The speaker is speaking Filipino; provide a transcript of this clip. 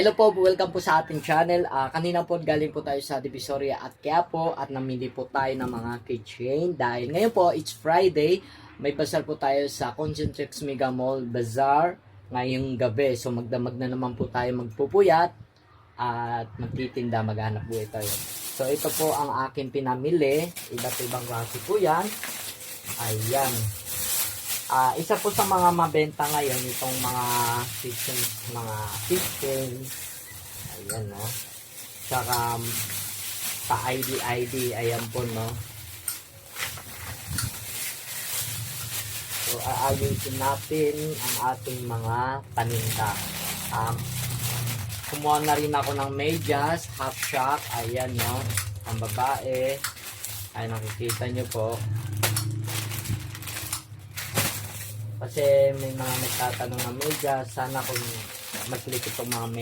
Hello po, welcome po sa ating channel. Kanina po galing po tayo sa Divisoria at Quiapo at namili po tayo ng mga keychain dahil ngayon po it's Friday. May bazaar po tayo sa Concentrix Mega Mall Bazaar ngayong gabi. So magdamag na naman po tayo magpupuyat at magtitinda, maghanap buhay tayo. So ito po ang aking pinamili. Iba't ibang klase po yan. Ayan. Isa po sa mga mabenta ngayon itong mga kitchen. Ayan, no. Tsaka pa ID, ayan po, no. So aayusin natin ang ating mga paninda. Kumuha na rin ako ng medyas, half shock, ayan, no. Ang babae, ay nakikita nyo po. Kasi may mga nagtatanong ng medyas, sana kung mas likit itong mga medyas.